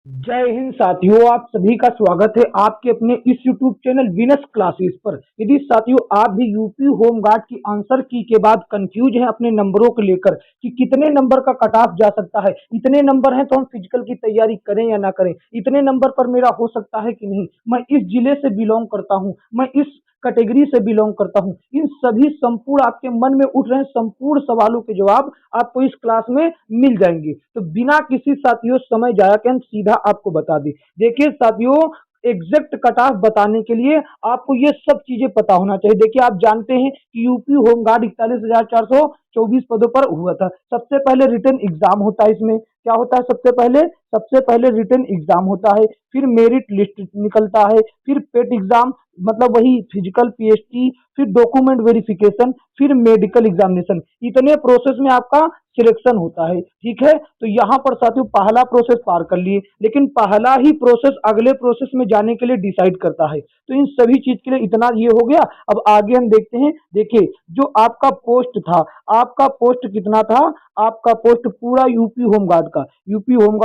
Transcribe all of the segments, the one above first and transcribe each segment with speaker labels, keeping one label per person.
Speaker 1: जय हिंद साथियों, आप सभी का स्वागत है आपके अपने इस YouTube चैनल विनस क्लासेस पर। यदि साथियों आप भी यूपी होम गार्ड की आंसर की के बाद कंफ्यूज हैं अपने नंबरों को लेकर कि कितने नंबर का कट ऑफ जा सकता है, इतने नंबर हैं तो हम फिजिकल की तैयारी करें या ना करें, इतने नंबर पर मेरा हो सकता है कि नहीं, मैं इस जिले से बिलोंग करता हूं, मैं इस कैटेगरी से बिलोंग करता हूं, इन सभी संपूर्ण आपके मन में उठ रहे संपूर्ण सवालों के जवाब आपको इस क्लास में मिल जाएंगे। तो बिना किसी साथियों समय जाया के हम सीधा आपको बता दें। देखिए साथियों, एग्जैक्ट कट ऑफ बताने के लिए आपको ये सब चीजें पता होना चाहिए। देखिए आप जानते हैं कि यूपी होमगार्ड 41,424 पदों पर हुआ था। सबसे पहले रिटन एग्जाम होता है, इसमें क्या होता है, सबसे पहले रिटन एग्जाम होता है, फिर मेरिट लिस्ट निकलता है, फिर पेट एग्जाम मतलब वही फिजिकल पीएचटी, फिर डॉक्यूमेंट वेरिफिकेशन, फिर मेडिकल एग्जामिनेशन, इतने प्रोसेस में आपका सिलेक्शन होता है। ठीक है, तो यहाँ पर साथियों पहला प्रोसेस पार कर लिए, लेकिन पहला ही प्रोसेस अगले प्रोसेस में जाने के लिए डिसाइड करता है। तो इन सभी चीज के लिए इतना ये हो गया। अब आगे हम देखते हैं। देखिए जो आपका पोस्ट था, आपका पोस्ट कितना था, आपका पोस्ट पूरा यूपी होमगार्ड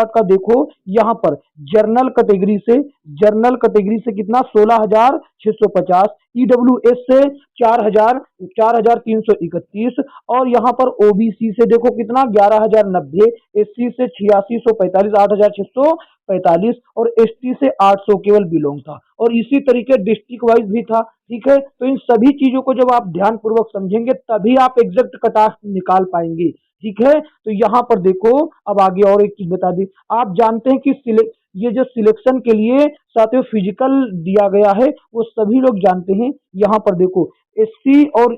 Speaker 1: का देखो यहाँ पर जर्नल कैटेगरी से कितना 16,650, ईडब्ल्यूएस से 4,331, और यहाँ पर ओबीसी से देखो कितना 11,090, एससी से 8645, 8,645, और एसटी से 800 केवल बिलोंग था, और इसी तरीके डिस्ट्रिक्ट वाइज भी था। ठीक है, तो इन सभी चीजों को जब आप ध्यान पूर्वक समझेंगे तभी आप एग्जैक्ट कट ऑफ निकाल पाएंगे। ठीक है, तो यहाँ पर देखो, अब आगे और एक चीज बता दी। आप जानते हैं कि ये जो सिलेक्शन के लिए साथियों फिजिकल दिया गया है वो सभी लोग जानते हैं। यहाँ पर देखो एससी और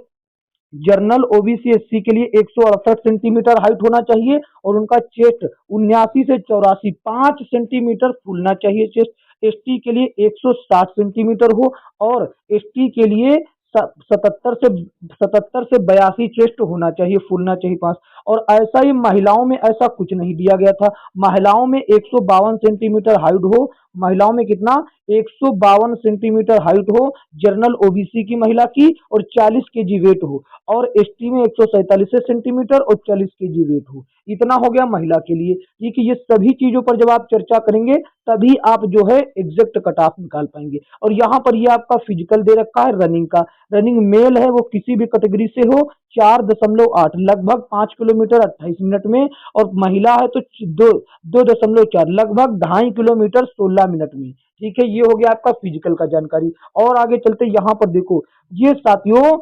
Speaker 1: जर्नल ओबीसी एससी के लिए 168 सेंटीमीटर हाइट होना चाहिए, और उनका चेस्ट 79 से 84 5 सेंटीमीटर फूलना चाहिए चेस्ट। एसटी के लिए 160 सेंटीमीटर हो, और एसटी के लिए 77 से 82 चेस्ट होना चाहिए, फूलना चाहिए 5। और ऐसा ही महिलाओं में ऐसा कुछ नहीं दिया गया था। महिलाओं में 152 सेंटीमीटर हाइट हो, महिलाओं में कितना 152 सेंटीमीटर हाइट हो जनरल ओबीसी की महिला की, और 40 केजी वेट हो, और एसटी में 147 सेंटीमीटर और 40 केजी वेट हो। इतना हो गया महिला के लिए। ठीक है, ये सभी चीजों पर जब आप चर्चा करेंगे तभी आप जो है एग्जैक्ट कट ऑफ निकाल पाएंगे। और यहाँ पर ये आपका फिजिकल दे रखा है रनिंग का। रनिंग मेल है वो किसी भी कैटेगरी से हो 4.8 लगभग 5 किलोमीटर 28 मिनट में, और महिला है तो 2.4 लगभग 2.5 किलोमीटर 16 मिनट में। ठीक है, ये हो गया आपका फिजिकल का जानकारी। और आगे चलते यहाँ पर देखो, ये साथियों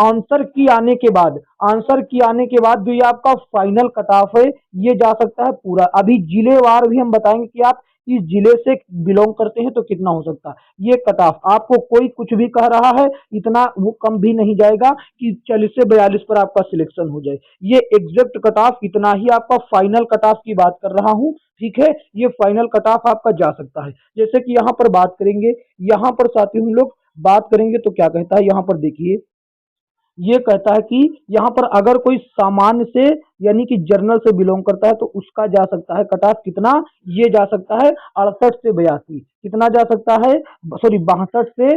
Speaker 1: आंसर की आने के बाद जो ये आपका फाइनल कट ऑफ है ये जा सकता है पूरा। अभी जिलेवार भी हम बताएंगे कि आप इस जिले से बिलोंग करते हैं तो कितना हो सकता है ये कट ऑफ। आपको कोई कुछ भी कह रहा है इतना वो कम भी नहीं जाएगा कि 40 से 42 पर आपका सिलेक्शन हो जाए। ये एग्जैक्ट कट ऑफ इतना ही आपका फाइनल कट ऑफ की बात कर रहा हूं। ठीक है, ये फाइनल कट ऑफ आपका जा सकता है। जैसे कि यहाँ पर बात करेंगे, यहाँ पर साथियों हम लोग बात करेंगे तो क्या कहता है यहाँ पर देखिए, ये कहता है कि यहाँ पर अगर कोई सामान्य से यानी कि जर्नल से बिलोंग करता है तो उसका जा सकता है कट ऑफ कितना, ये जा सकता है 68 से 82। कितना जा सकता है, सॉरी 62 से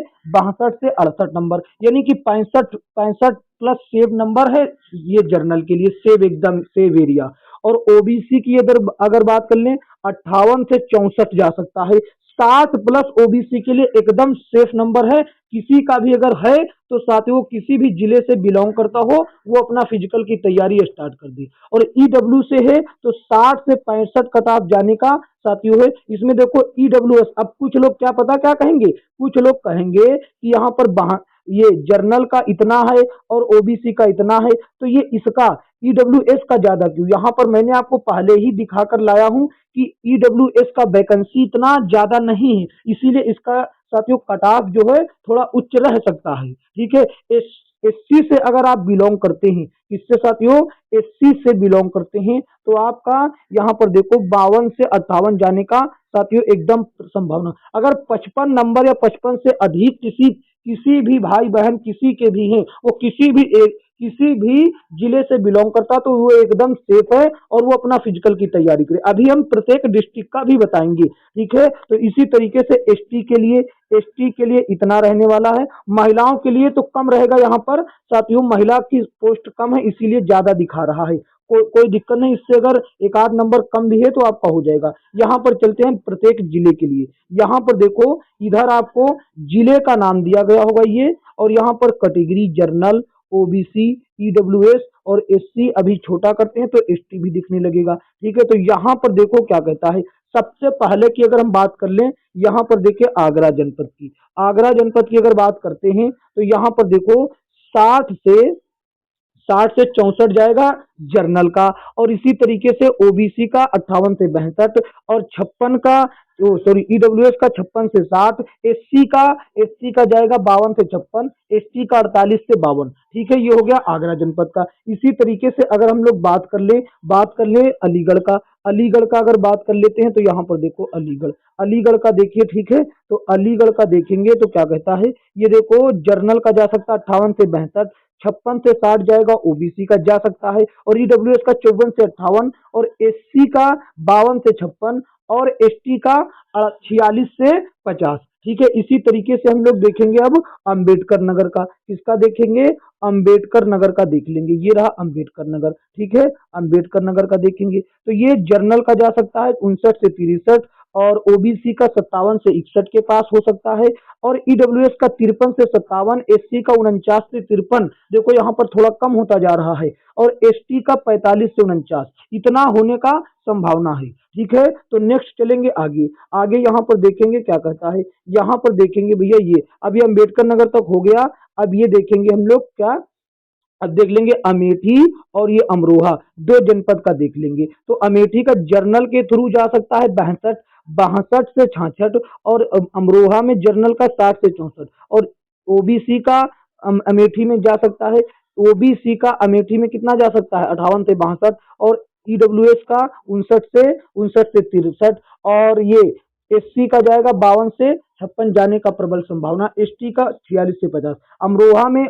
Speaker 1: 68 नंबर, यानी कि 65 प्लस सेव नंबर है ये जर्नल के लिए, सेव एकदम सेव एरिया। और ओबीसी की अगर बात कर लें 58 से 64 जा सकता है। 60 प्लस ओबीसी के लिए एकदम सेफ नंबर है। किसी का भी अगर है तो साथियों वो किसी भी जिले से बिलोंग करता हो वो अपना फिजिकल की तैयारी स्टार्ट कर दी। और ईडब्ल्यू से है तो 60 से 65 कट ऑफ जाने का साथियों है। इसमें देखो ईडब्ल्यूएस, अब कुछ लोग क्या पता क्या कहेंगे, कुछ लोग कहेंगे कि यहाँ पर ये जर्नल का इतना है और ओबीसी का इतना है तो ये इसका ईडब्ल्यूएस का ज्यादा क्यों। यहाँ पर मैंने आपको पहले ही दिखाकर लाया हूं कि ईडब्ल्यूएस का वैकेंसी इतना ज्यादा नहीं है, इसीलिए इसका साथियों कट ऑफ जो है थोड़ा उच्च रह सकता है। ठीक है, एससी से अगर आप बिलोंग करते हैं, इससे साथियों एससी से बिलोंग करते हैं तो आपका यहाँ पर देखो 52 से 58 जाने का साथियों एकदम संभावना। अगर 55 नंबर या 55 से अधिक किसी भी भाई बहन किसी के भी हैं, वो किसी भी जिले से बिलोंग करता तो वो एकदम सेफ है और वो अपना फिजिकल की तैयारी करे। अभी हम प्रत्येक डिस्ट्रिक्ट का भी बताएंगे। ठीक है, तो इसी तरीके से एसटी के लिए इतना रहने वाला है। महिलाओं के लिए तो कम रहेगा, यहाँ पर साथियों महिला की पोस्ट कम है इसीलिए ज्यादा दिखा रहा है। कोई दिक्कत नहीं, इससे अगर एक आध नंबर कम भी है तो आपका हो जाएगा। यहाँ पर चलते हैं प्रत्येक जिले के लिए। यहाँ पर देखो, इधर आपको जिले का नाम दिया गया होगा ये, और यहाँ पर कैटेगरी जनरल, ओबीसी, ईडब्ल्यूएस और एससी, अभी छोटा करते हैं तो एसटी भी दिखने लगेगा। ठीक है, तो यहाँ पर देखो क्या कहता है। सबसे पहले की अगर हम बात कर लें, यहाँ पर देखिए आगरा जनपद की, आगरा जनपद की अगर बात करते हैं तो यहाँ पर देखो 60 से 64 जाएगा जर्नल का, और इसी तरीके से ओबीसी का 58 से 62, और 56 का, सॉरी, ईडब्ल्यूएस का 56 से 60, एससी का जाएगा 52 से 56, एसटी का 48 से 52। ठीक है, ये हो गया आगरा जनपद का। इसी तरीके से अगर हम लोग बात कर ले अलीगढ़ का, अलीगढ़ का अगर बात कर लेते हैं तो यहाँ पर देखो अलीगढ़ का देखिए। ठीक है, तो अलीगढ़ का देखेंगे तो क्या कहता है, ये देखो जर्नल का जा सकता है 58 से 62, 56 से 60 जाएगा ओबीसी का जा सकता है, और ईडब्ल्यूएस का 54 से 58, और एससी का 52 से 56, और एसटी का 46 से 50। ठीक है, इसी तरीके से हम लोग देखेंगे अब अंबेडकर नगर का, किसका देखेंगे, अंबेडकर नगर का देख लेंगे। ये रहा अंबेडकर नगर। ठीक है, अंबेडकर नगर का देखेंगे तो ये जर्नल का जा सकता है 59 से 63, और ओबीसी का 57 से 61 के पास हो सकता है, और ईडब्ल्यूएस का 53 से 57, एससी का 49 से 53, देखो यहाँ पर थोड़ा कम होता जा रहा है, और एसटी का 45 से 49, इतना होने का संभावना है। ठीक है, तो नेक्स्ट चलेंगे आगे। आगे यहाँ पर देखेंगे क्या कहता है, यहाँ पर देखेंगे भैया ये अभी अम्बेडकर नगर तक हो गया। अब ये देखेंगे हम लोग क्या, अब देख लेंगे अमेठी और ये अमरोहा, दो जनपद का देख लेंगे। तो अमेठी का जर्नल के थ्रू जा सकता है 62 से 66, और अमरोहा में जर्नल का 60 से 64, और ओबीसी का अमेठी में जा सकता है, ओबीसी का अमेठी में कितना जा सकता है 58 से 62, और ईडब्ल्यूएस का 59 से 63, और ये एससी का जाएगा 52 से 56 जाने का प्रबल संभावना, एसटी का 46 से 50। अमरोहा में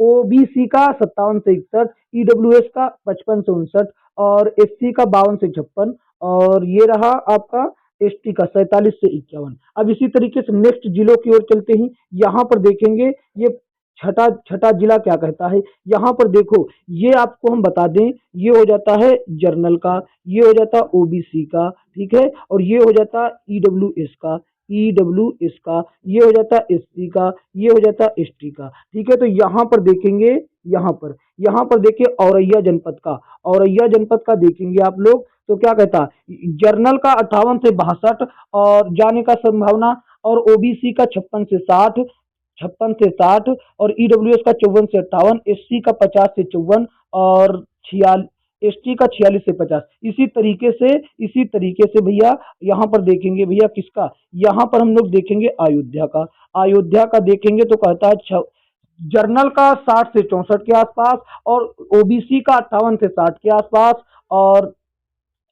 Speaker 1: ओबीसी का 57 से 61, ईडब्ल्यूएस का 55 से 59, और एससी का 52 से 56, और ये रहा आपका एसटी का 47 से 51। अब इसी तरीके से नेक्स्ट जिलों की ओर चलते हैं। यहाँ पर देखेंगे ये छठा छठा जिला क्या कहता है। यहाँ पर देखो, ये आपको हम बता दें, ये हो जाता है जर्नल का, ये हो जाता है ओबीसी का, ठीक है, और ये हो जाता है ईडब्ल्यूएस का, ये हो जाता है एससी का, ये हो जाता है एसटी का। ठीक है, तो यहाँ पर देखेंगे, यहाँ पर देखिए औरैया जनपद का, औरैया जनपद का देखेंगे आप लोग तो क्या कहता है, जर्नल का 58 से 62 और जाने का संभावना, और ओबीसी का 56 से 60 और ईडब्ल्यूएस का 54 से 58, एससी का 50 से 54, और 46, एसटी का 46 से 50। इसी तरीके से भैया यहाँ पर देखेंगे भैया किसका, यहाँ पर हम लोग देखेंगे अयोध्या का देखेंगे तो कहता है जर्नल का 60 से 64 के आसपास, और ओबीसी का 58 से 60 के आसपास, और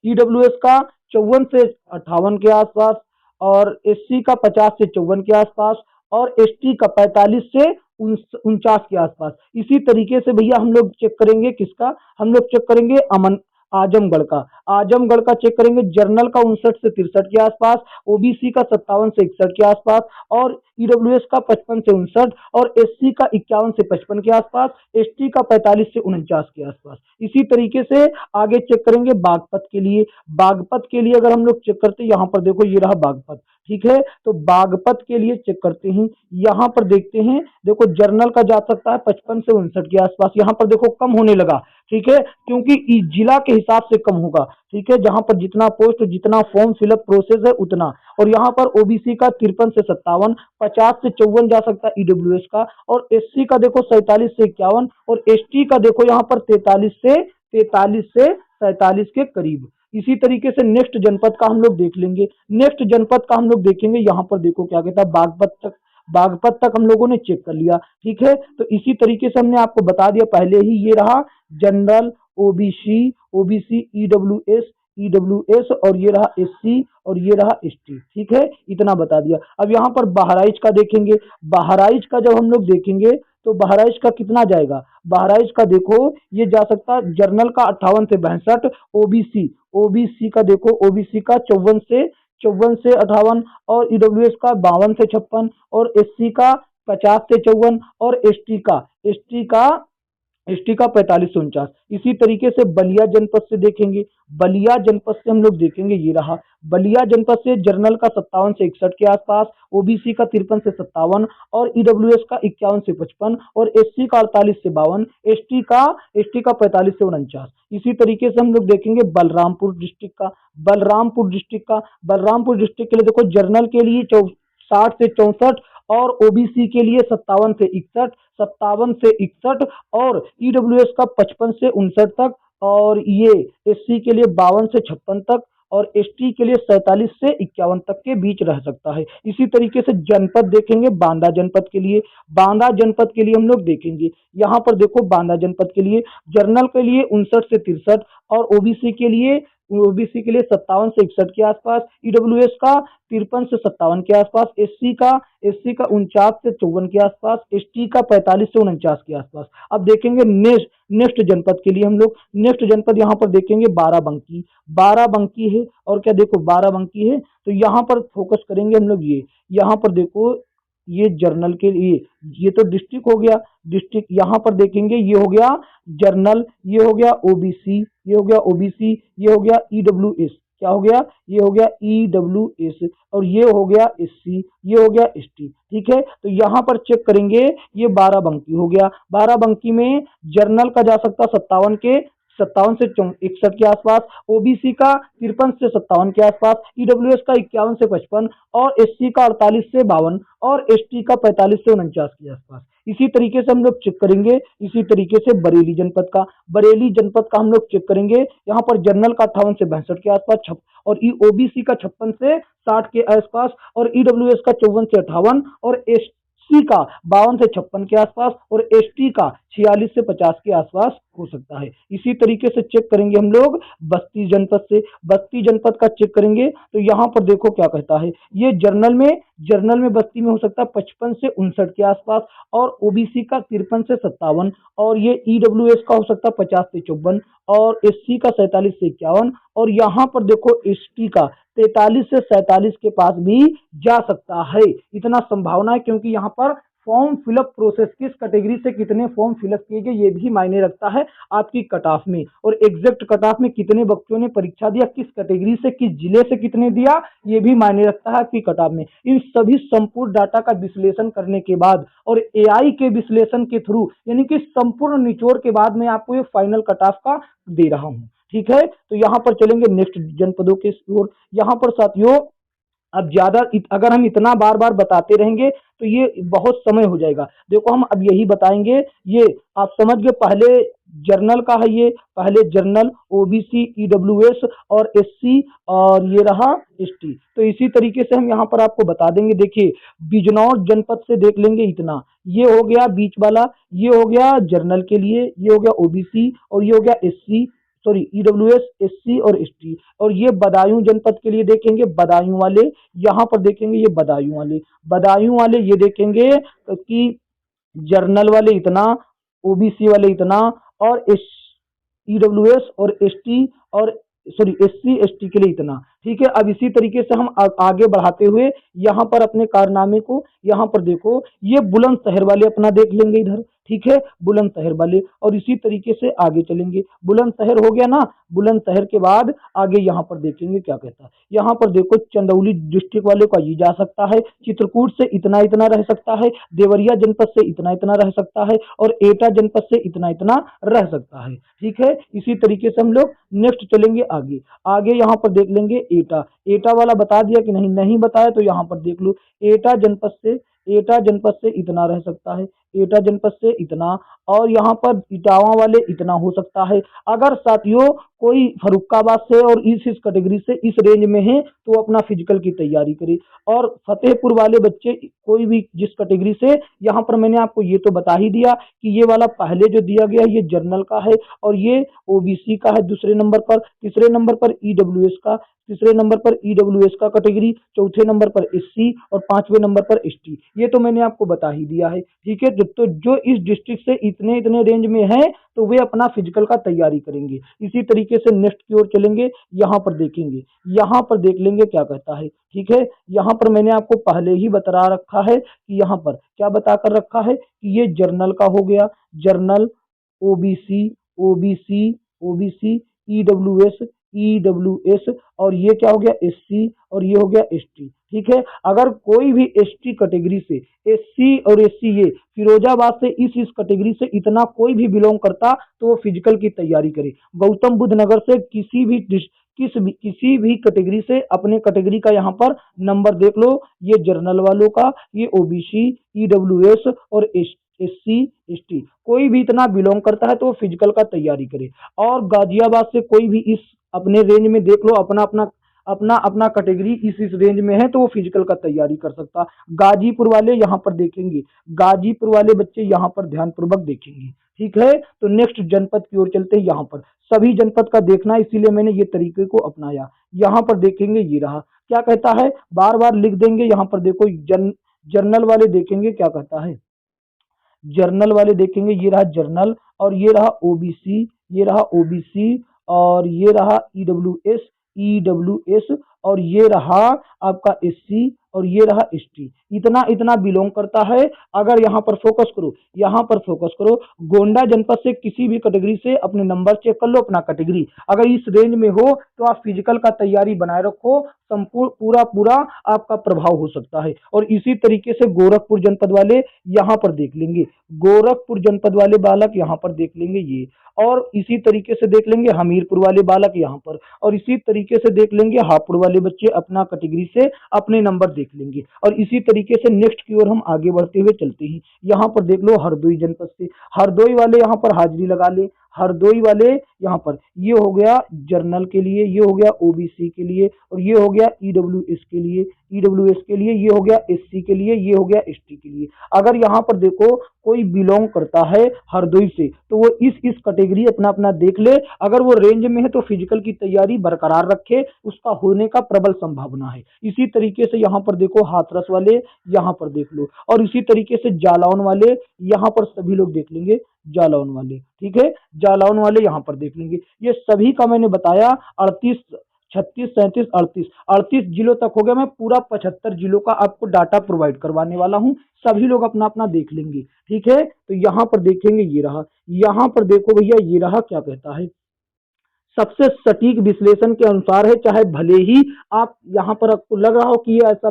Speaker 1: ईडब्ल्यूएस का 54 से 58 के आसपास, और एससी का 50 से 54 के आसपास, और एसटी का 45 से 49 के आसपास। इसी तरीके से भैया हम लोग चेक करेंगे किसका, हम लोग चेक करेंगे आजमगढ़ का चेक करेंगे, जर्नल का 59 से 63 के आसपास, ओबीसी का 57 से 61 के आसपास, और ईडब्ल्यूएस का 55 से 59, और एससी का 51 से 55 के आसपास, एसटी का 45 से 49 के आसपास। इसी तरीके से आगे चेक करेंगे बागपत के लिए अगर हम लोग चेक करते हैं, यहाँ पर देखो ये रहा बागपत। ठीक है, तो बागपत के लिए चेक करते हैं, यहाँ पर देखते हैं, देखो जर्नल का जा सकता है 55 से 59 के आसपास, यहाँ पर देखो कम होने लगा। ठीक है, क्योंकि जिला के हिसाब से कम होगा। ठीक है, जहां पर जितना पोस्ट, जितना फॉर्म फिलअप प्रोसेस है उतना, और यहाँ पर ओबीसी का 53 से 57, 50 से 54 जा सकता है ईडब्ल्यूएस का, और एससी का देखो 47 से 51, और एसटी का देखो यहाँ पर 43 से 47 के करीब। इसी तरीके से नेक्स्ट जनपद का हम लोग देख लेंगे, यहाँ पर देखो क्या कहता है, बागपत तक हम लोगों ने चेक कर लिया। ठीक है, तो इसी तरीके से हमने आपको बता दिया पहले ही, ये रहा जनरल, ओबीसी, ईडब्ल्यूएस, और ये रहा एससी, और ये रहा एसटी। ठीक है, इतना बता दिया। अब यहाँ पर बहराइच का देखेंगे, बहराइच का जब हम लोग देखेंगे तो बहराइच का कितना जाएगा, बहराइच का देखो ये जा सकता है जर्नल का 58 से 62, ओबीसी का देखो, ओबीसी का 54 से 58, और ईडब्ल्यूएस का 52 से 56, और एससी का 50 से 54, और एसटी का एसटी का 45 से 49। इसी तरीके से बलिया जनपद से देखेंगे, बलिया जनपद से हम लोग देखेंगे ये रहा, बलिया जनपद से जनरल का 57 से 61 के आसपास, ओबीसी का 53 से 57 और ईडब्ल्यूएस का 51 से 55 और एससी का 48 से 52, एसटी का 45 से 49। इसी तरीके से हम लोग देखेंगे बलरामपुर डिस्ट्रिक्ट का, बलरामपुर डिस्ट्रिक्ट के लिए देखो जनरल के लिए 60 से 64 और ओबीसी के लिए 57 से 61 और ईडब्ल्यूएस का 55 से 59 तक और ये एससी के लिए 52 से 56 तक और एसटी के लिए 47 से 51 तक के बीच रह सकता है। इसी तरीके से जनपद देखेंगे बांदा जनपद के लिए, बांदा जनपद के लिए हम लोग देखेंगे यहाँ पर देखो बांदा जनपद के लिए जनरल के लिए 59 से 63 और ओबीसी के लिए 57 से 61 के आसपास, ईडब्ल्यूएस का 53 से 57 के आसपास, एससी का 49 से 54 के आसपास, एसटी का 45 से 49 के आसपास। अब देखेंगे नेक्स्ट जनपद के लिए हम लोग नेक्स्ट जनपद यहाँ पर देखेंगे बाराबंकी है और क्या देखो बाराबंकी है तो यहाँ पर फोकस करेंगे हम लोग ये यहाँ पर देखो ये जर्नल के लिए ये तो डिस्ट्रिक्ट हो गया, डिस्ट्रिक्ट यहाँ पर देखेंगे ये हो गया जर्नल, ये हो गया ओबीसी, ये हो गया ईडब्ल्यूएस, क्या हो गया ये हो गया ईडब्ल्यूएस और ये हो गया एससी, ये हो गया एसटी। ठीक है, तो यहाँ पर चेक करेंगे ये बाराबंकी हो गया, बाराबंकी में जर्नल का जा सकता 57 से 61 के आसपास, ओबीसी का 53 से 57 के आसपास, ईडब्ल्यूएस का 51 से 55 और एससी का 48 से 52 और एसटी का 45 से 49 के आसपास। इसी तरीके से हम लोग चेक करेंगे, इसी तरीके से बरेली जनपद का हम लोग चेक करेंगे, यहाँ पर जनरल का 58 से 62 के आसपास और ओबीसी का 56 से 60 के आसपास और ईडब्ल्यूएस का 54 से 58 और एससी का 52 से 56 के आसपास और एसटी का 46 से 50 के आसपास हो सकता है। इसी तरीके से चेक करेंगे हम लोग बस्ती जनपद का चेक करेंगे तो यहाँ पर देखो क्या कहता है, ये जर्नल में बस्ती में हो सकता है 55 से 59 के आसपास और ओबीसी का 53 से 57 और ये ईडब्ल्यूएस का हो सकता है 50 से 54 और एससी का 47 से 51 और यहाँ पर देखो एसटी का 43 से 47 के पास भी जा सकता है। इतना संभावना है क्योंकि यहाँ पर फॉर्म फिलअप प्रोसेस किस कैटेगरी से कितने फॉर्म फिलअप किए गए ये भी मायने रखता है आपकी कट ऑफ में और एग्जैक्ट कट ऑफ में कितने बच्चों ने परीक्षा दिया, किस कैटेगरी से किस जिले से कितने दिया ये भी मायने रखता है आपकी कट ऑफ में। इन सभी संपूर्ण डाटा का विश्लेषण करने के बाद और एआई के विश्लेषण के थ्रू यानी कि संपूर्ण निचोड़ के बाद मैं आपको ये फाइनल कट ऑफ का दे रहा हूँ। ठीक है, तो यहाँ पर चलेंगे नेक्स्ट जनपदों के ओर। यहाँ पर साथियों अब अगर हम इतना बार बार बताते रहेंगे तो ये बहुत समय हो जाएगा। देखो हम अब यही बताएंगे, ये आप समझ गए पहले जर्नल का है, ये पहले जर्नल ओबीसी ईडब्ल्यूएस और एससी और ये रहा एसटी। तो इसी तरीके से हम यहाँ पर आपको बता देंगे। देखिए बिजनौर जनपद से देख लेंगे इतना, ये हो गया बीच वाला, ये हो गया जर्नल के लिए, ये हो गया ओबीसी और ये हो गया ईडब्ल्यूएस एससी और एसटी और ये बदायूं जनपद के लिए देखेंगे बदायूं वाले, यहाँ पर देखेंगे ये बदायूं वाले ये देखेंगे कि जर्नल वाले इतना, ओबीसी वाले इतना और ईडब्ल्यूएस और एससी एसटी के लिए इतना। ठीक है, अब इसी तरीके से हम आगे बढ़ाते हुए यहाँ पर अपने कारनामे को यहाँ पर देखो ये बुलंदशहर वाले अपना देख लेंगे इधर। ठीक है, बुलंदशहर वाले और इसी तरीके से आगे चलेंगे। बुलंदशहर हो गया ना, बुलंदशहर के बाद आगे यहाँ पर देखेंगे क्या कहता है। यहाँ पर देखो चंदौली डिस्ट्रिक्ट वाले का ये जा सकता है, चित्रकूट से इतना इतना रह सकता है, देवरिया जनपद से इतना इतना रह सकता है और एटा जनपद से इतना इतना रह सकता है। ठीक है, इसी तरीके से हम लोग नेक्स्ट चलेंगे आगे यहाँ पर देख लेंगे एटा वाला बता दिया कि नहीं बताया तो यहाँ पर देख लो एटा जनपद से इतना रह सकता है, एटा जनपद से इतना और यहाँ पर इटावा वाले इतना हो सकता है। अगर साथियों कोई फर्रुखाबाद से और इस कैटेगरी से इस रेंज में है तो अपना फिजिकल की तैयारी करे और फतेहपुर वाले बच्चे कोई भी जिस कैटेगरी से, यहाँ पर मैंने आपको ये तो बता ही दिया कि ये वाला पहले जो दिया गया ये जर्नल का है और ये ओबीसी का है दूसरे नंबर पर, तीसरे नंबर पर ईडब्ल्यूएस का कैटेगरी, चौथे नंबर पर एससी और पांचवें नंबर पर एसटी। ये तो मैंने आपको बता ही दिया है। ठीक है, तो जो इस डिस्ट्रिक्ट से इतने इतने रेंज में है तो वे अपना फिजिकल का तैयारी करेंगे। इसी तरीके से नेक्स्ट की ओर चलेंगे, यहाँ पर देखेंगे, यहाँ पर देख लेंगे क्या कहता है। ठीक है, यहाँ पर मैंने आपको पहले ही बता रखा है कि यहाँ पर क्या बताकर रखा है कि ये जर्नल का हो गया, journal OBC, OBC, OBC, EWS, EWS, और ये क्या हो गया एससी, और ये हो गया एसटी। ठीक है, अगर कोई भी एसटी कैटेगरी से, एससी और एससी, ये फिरोजाबाद से इस कैटेगरी से इतना कोई भी बिलोंग करता तो वो फिजिकल की तैयारी करे। गौतम बुद्ध नगर से किसी भी कैटेगरी से अपने कैटेगरी का यहाँ पर नंबर देख लो, ये जर्नल वालों का, ये ओबीसी, ईडब्ल्यूएस और एससी, एसटी, कोई भी इतना बिलोंग करता है तो वो फिजिकल का तैयारी करे। और गाजियाबाद से कोई भी इस अपने रेंज में देख लो, अपना अपना अपना अपना कैटेगरी इस रेंज में है तो वो फिजिकल का तैयारी कर सकता। गाजीपुर वाले यहाँ पर देखेंगे, गाजीपुर वाले बच्चे यहाँ पर ध्यानपूर्वक देखेंगे। ठीक है, तो नेक्स्ट जनपद की ओर चलते हैं। यहाँ पर सभी जनपद का देखना, इसीलिए मैंने ये तरीके को अपनाया। यहाँ पर देखेंगे, ये रहा क्या कहता है, बार बार लिख देंगे। यहाँ पर देखो जर्नल वाले देखेंगे क्या कहता है, जर्नल वाले देखेंगे, ये रहा जर्नल, और ये रहा ओबीसी, ये रहा ओबीसी, और ये रहा ईडब्ल्यूएस, ईडब्ल्यूएस, और ये रहा आपका एससी, और ये रहा एसटी। इतना इतना बिलोंग करता है। अगर यहाँ पर फोकस करो, यहाँ पर फोकस करो, गोंडा जनपद से किसी भी कैटेगरी से अपने नंबर चेक कर लो, अपना कैटेगरी अगर इस रेंज में हो तो आप फिजिकल का तैयारी बनाए रखो, संपूर्ण पूरा पूरा आपका प्रभाव हो सकता है। और इसी तरीके से गोरखपुर जनपद वाले यहाँ पर देख लेंगे, गोरखपुर जनपद वाले बालक यहाँ पर देख लेंगे ये, और इसी तरीके से देख लेंगे हमीरपुर वाले बालक यहाँ पर, और इसी तरीके से देख लेंगे हापुड़ वाले बच्चे अपना कैटेगरी से अपने नंबर देख लेंगे। और इसी तरीके से नेक्स्ट की ओर हम आगे बढ़ते हुए चलते हैं। यहाँ पर देख लो हरदोई जनपद से, हरदोई वाले यहाँ पर हाजिरी लगा ले, हरदोई वाले यहाँ पर, ये हो गया जर्नल के लिए, ये हो गया ओबीसी के लिए, और ये हो गया ईडब्ल्यूएस के लिए, ईडब्ल्यूएस के लिए, ये हो गया एससी के लिए, ये हो गया एसटी के लिए। अगर यहाँ पर देखो कोई बिलोंग करता है हरदोई से तो वो इस कैटेगरी अपना अपना देख ले। अगर वो रेंज में है तो फिजिकल की तैयारी बरकरार रखे, उसका होने का प्रबल संभावना है। इसी तरीके से यहाँ पर देखो हाथरस वाले यहाँ पर देख लो, और इसी तरीके से जालौन वाले यहाँ पर सभी लोग देख लेंगे, जालौन वाले। ठीक है, जालौन वाले यहाँ पर देख लेंगे। ये सभी का मैंने बताया 38, 36, 37, 38 जिलों तक हो गया। मैं पूरा 75 जिलों का आपको डाटा प्रोवाइड करवाने वाला हूँ, सभी लोग अपना अपना देख लेंगे। ठीक है, तो यहाँ पर देखेंगे, ये रहा, यहाँ पर देखो भैया, ये रहा क्या कहता है, सबसे सटीक विश्लेषण के अनुसार है। चाहे भले ही आप यहाँ पर आपको लग रहा हो कि ये ऐसा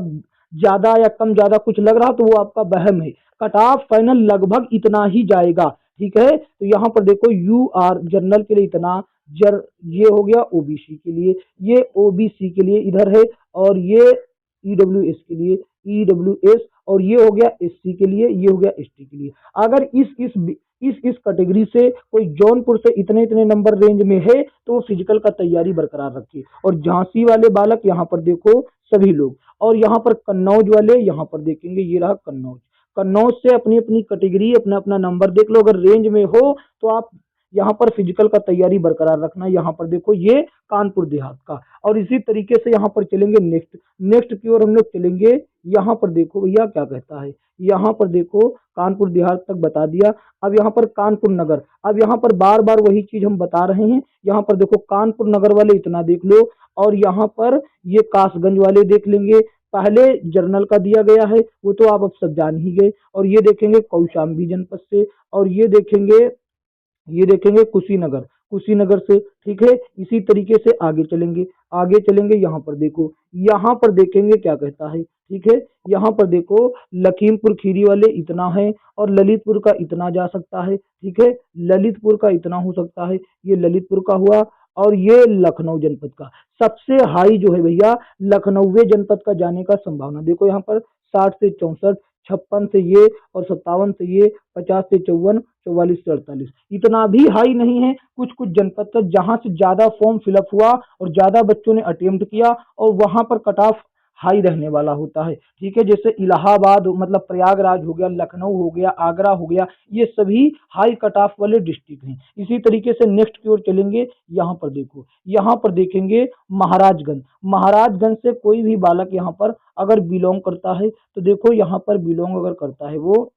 Speaker 1: ज्यादा या कम ज्यादा कुछ लग रहा, तो वो आपका वहम है। कट ऑफ फाइनल लगभग इतना ही जाएगा। ठीक है, तो यहाँ पर देखो यू आर जनरल के लिए इतना, ये हो गया ओबीसी के लिए, ये ओबीसी के लिए इधर है, और ये ईडब्ल्यूएस के लिए, ईडब्ल्यूएस, और ये हो गया एससी के लिए, ये हो गया एसटी के लिए। अगर इस कैटेगरी से कोई जौनपुर से इतने इतने नंबर रेंज में है तो वो फिजिकल का तैयारी बरकरार रखिए। और झांसी वाले बालक यहाँ पर देखो सभी लोग, और यहाँ पर कन्नौज वाले यहाँ पर देखेंगे, ये रहा कन्नौज, कन्नौज से अपनी अपनी कैटेगरी अपना अपना नंबर देख लो। अगर रेंज में हो तो आप यहाँ पर फिजिकल का तैयारी बरकरार रखना। यहाँ पर देखो ये कानपुर देहात का, और इसी तरीके से यहाँ पर चलेंगे नेक्स्ट की ओर हम लोग चलेंगे। यहाँ पर देखो भैया क्या कहता है, यहाँ पर देखो कानपुर देहात तक बता दिया। अब यहाँ पर कानपुर नगर, अब यहाँ पर बार बार वही चीज हम बता रहे हैं। यहाँ पर देखो कानपुर नगर वाले इतना देख लो, और यहाँ पर ये कासगंज वाले देख लेंगे। पहले जर्नल का दिया गया है वो तो आप अब सब जान ही गए। और ये देखेंगे कौशाम्बी जनपद से, और ये देखेंगे कुशीनगर, कुशीनगर से। ठीक है, इसी तरीके से आगे चलेंगे, आगे चलेंगे। यहाँ पर देखो, यहाँ पर देखेंगे क्या कहता है। ठीक है, यहाँ पर देखो लखीमपुर खीरी वाले इतना है, और ललितपुर का इतना जा सकता है। ठीक है, ललितपुर का इतना हो सकता है, ये ललितपुर का हुआ। और ये लखनऊ जनपद का सबसे हाई जो है भैया, लखनऊ जनपद का जाने का संभावना देखो। यहाँ पर 60 से 64, 56 से ये, और 57 से ये, 50 से 54, 44 से 48, इतना भी हाई नहीं है। कुछ कुछ जनपद का जहां से ज्यादा फॉर्म फिलअप हुआ और ज्यादा बच्चों ने अटेम्प्ट किया, और वहां पर कट ऑफ हाई रहने वाला होता है। ठीक है, जैसे इलाहाबाद मतलब प्रयागराज हो गया, लखनऊ हो गया, आगरा हो गया, ये सभी हाई कट ऑफ वाले डिस्ट्रिक्ट हैं। इसी तरीके से नेक्स्ट की ओर चलेंगे। यहाँ पर देखो, यहाँ पर देखेंगे महाराजगंज, महाराजगंज से कोई भी बालक यहाँ पर अगर बिलोंग करता है तो देखो यहाँ पर बिलोंग अगर करता है वो,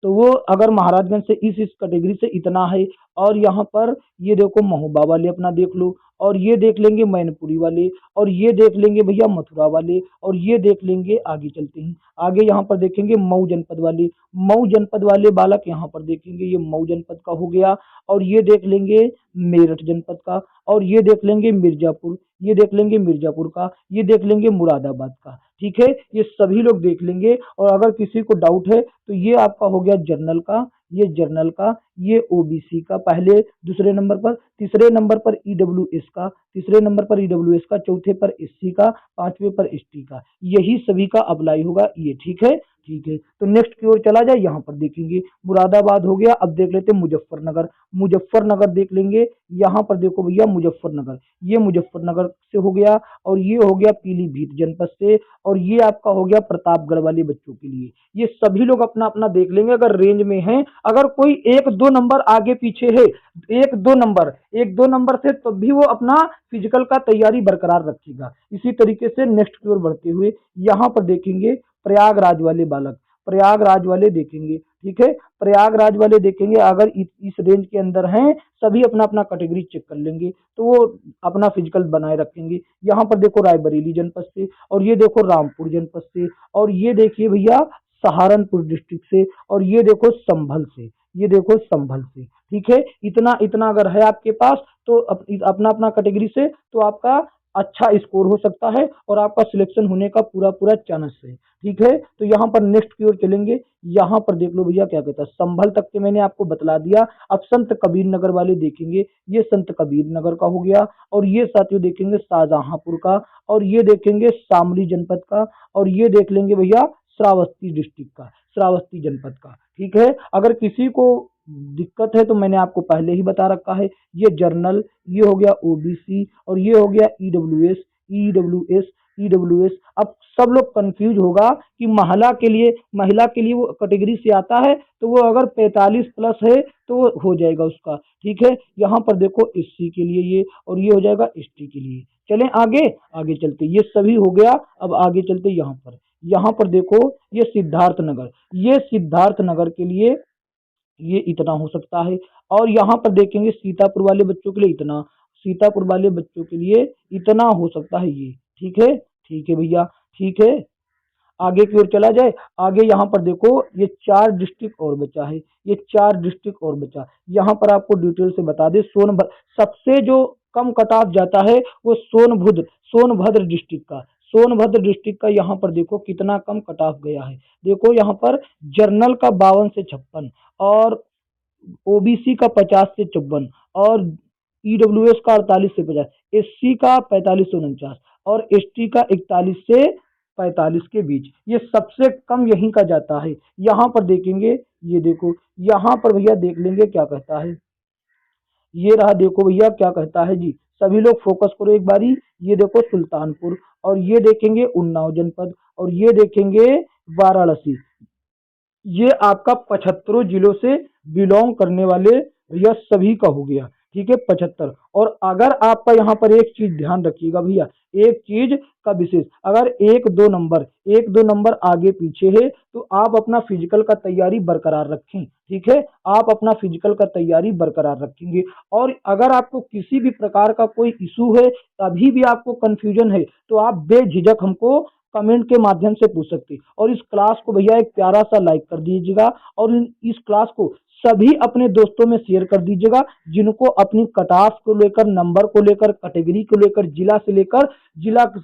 Speaker 1: तो वो अगर महाराजगंज से इस कैटेगरी से इतना है। और यहाँ पर ये देखो महोबा वाले अपना देख लो, और ये देख लेंगे मैनपुरी वाले, और ये देख लेंगे भैया मथुरा वाले, और ये देख लेंगे, आगे चलते हैं, आगे यहाँ पर देखेंगे मऊ जनपद वाले, मऊ जनपद वाले बालक यहाँ पर देखेंगे, ये मऊ जनपद का हो गया, और ये देख लेंगे मेरठ जनपद का, और ये देख लेंगे मिर्जापुर, ये देख लेंगे मिर्जापुर का, ये देख लेंगे मुरादाबाद का। ठीक है, ये सभी लोग देख लेंगे। और अगर किसी को डाउट है तो ये आपका हो गया जर्नल का, ये जर्नल का, ये ओबीसी का पहले दूसरे नंबर पर, तीसरे नंबर पर ईडब्ल्यूएस का, तीसरे नंबर पर ईडब्ल्यूएस का, चौथे पर एससी का, पांचवे पर एसटी का, यही सभी का अप्लाई होगा ये। ठीक है, ठीक है। तो नेक्स्ट की ओर चला जाए, यहाँ पर देखेंगे मुरादाबाद हो गया। अब देख लेते हैं मुजफ्फरनगर, मुजफ्फरनगर देख लेंगे, यहाँ पर देखो भैया मुजफ्फरनगर, ये मुजफ्फरनगर से हो गया, और ये हो गया पीलीभीत जनपद से, और ये आपका हो गया प्रतापगढ़ वाले बच्चों के लिए। ये सभी लोग अपना अपना देख लेंगे अगर रेंज में हैं। अगर कोई एक दो नंबर आगे पीछे है, एक दो नंबर से, तो भी वो अपना फिजिकल का तैयारी बरकरार रखेगा। इसी तरीके से नेक्स्ट की ओर बढ़ते हुए यहाँ पर देखेंगे प्रयागराज वाले बालक, प्रयागराज वाले देखेंगे। ठीक है, प्रयागराज वाले देखेंगे, अगर इस रेंज के अंदर हैं, सभी अपना अपना कैटेगरी चेक कर लेंगे, तो वो अपना फिजिकल बनाए रखेंगे। यहाँ पर देखो रायबरेली जनपद से, और ये देखो रामपुर जनपद से, और ये देखिए भैया सहारनपुर डिस्ट्रिक्ट से, और ये देखो संभल से, ये देखो संभल से। ठीक है, इतना इतना अगर है आपके पास तो अपना अपना कैटेगरी से, तो आपका अच्छा स्कोर हो सकता है और आपका सिलेक्शन होने का पूरा पूरा चांस है। ठीक है, तो यहाँ पर नेक्स्ट की ओर चलेंगे। यहाँ पर देख लो भैया क्या कहता है, संभल तक के मैंने आपको बतला दिया। अब संत कबीर नगर वाले देखेंगे, ये संत कबीर नगर का हो गया, और ये साथियों देखेंगे शाहजहांपुर का, और ये देखेंगे शामली जनपद का, और ये देख लेंगे भैया श्रावस्ती डिस्ट्रिक्ट का, श्रावस्ती जनपद का। ठीक है, अगर किसी को दिक्कत है तो मैंने आपको पहले ही बता रखा है, ये जर्नल, ये हो गया ओबीसी, और ये हो गया ईडब्ल्यूएस, ईडब्ल्यूएस, ईडब्ल्यूएस। अब सब लोग कंफ्यूज होगा कि महिला के लिए वो कैटेगरी से आता है, तो वो अगर 45 प्लस है तो वो हो जाएगा उसका। ठीक है, यहाँ पर देखो एससी के लिए ये, और ये हो जाएगा एसटी के लिए। चलें आगे, आगे चलते, ये सभी हो गया। अब आगे चलते यहाँ पर देखो ये सिद्धार्थ नगर, ये सिद्धार्थ नगर के लिए ये इतना हो सकता है। और यहाँ पर देखेंगे सीतापुर वाले बच्चों के लिए इतना, सीतापुर वाले बच्चों के लिए इतना हो सकता है ये। ठीक है, ठीक है भैया, ठीक है। आगे की ओर चला जाए, आगे यहाँ पर देखो ये 4 डिस्ट्रिक्ट और बचा है, ये 4 डिस्ट्रिक्ट और बचा। यहाँ पर आपको डिटेल से बता दें, सोनभद्र सबसे जो कम कट ऑफ जाता है वो सोनभद्र डिस्ट्रिक्ट का, सोनभद्र डिस्ट्रिक्ट का यहाँ पर देखो कितना कम कट ऑफ गया है। देखो यहाँ पर जर्नल का 52 से 56, और ओबीसी का 50 से 54, और ईडब्ल्यूएस का 48 से 50, एससी का 45 से 49, और एसटी का 41 से 45 के बीच। ये सबसे कम यहीं का जाता है। यहाँ पर देखेंगे, ये देखो यहाँ पर भैया देख लेंगे क्या कहता है, ये रहा, देखो भैया क्या कहता है जी। सभी लोग फोकस करो एक बारी, ये देखो सुल्तानपुर, और ये देखेंगे उन्नाव जनपद, और ये देखेंगे वाराणसी। ये आपका 75 जिलों से बिलोंग करने वाले भैया सभी का हो गया। ठीक है, 75। और अगर आपका यहाँ पर एक चीज ध्यान रखिएगा भैया, एक चीज का विशेष, अगर एक दो नंबर आगे पीछे है तो आप अपना फिजिकल का तैयारी बरकरार रखें। ठीक है, आप अपना फिजिकल का तैयारी बरकरार रखेंगे। और अगर आपको किसी भी प्रकार का कोई इशू है, अभी भी आपको कंफ्यूजन है, तो आप बेझिझक हमको कमेंट के माध्यम से पूछ सकते हैं। और इस क्लास को भैया एक प्यारा सा लाइक कर दीजिएगा, और इस क्लास को सभी अपने दोस्तों में शेयर कर दीजिएगा जिनको अपनी कट ऑफ को लेकर, नंबर को लेकर, कैटेगरी को लेकर, जिला से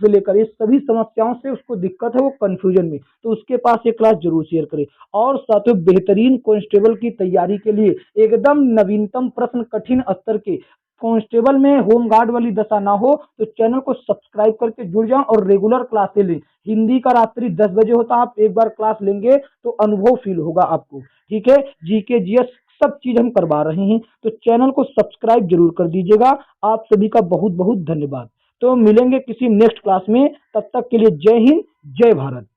Speaker 1: लेकर ये सभी समस्याओं से उसको दिक्कत है, वो कंफ्यूजन में, तो उसके पास ये क्लास जरूर शेयर करें। और साथियों बेहतरीन कांस्टेबल की तैयारी के लिए एकदम नवीनतम प्रश्न, कठिन स्तर के कांस्टेबल में होमगार्ड वाली दशा ना हो, तो चैनल को सब्सक्राइब करके जुड़ जाओ और रेगुलर क्लासें लें। हिंदी का रात्रि 10 बजे होता है, आप एक बार क्लास लेंगे तो अनुभव फील होगा आपको। ठीक है, जीके जीएस सब चीज हम करवा रहे हैं, तो चैनल को सब्सक्राइब जरूर कर दीजिएगा। आप सभी का बहुत बहुत धन्यवाद। तो मिलेंगे किसी नेक्स्ट क्लास में, तब तक के लिए जय हिंद, जय भारत।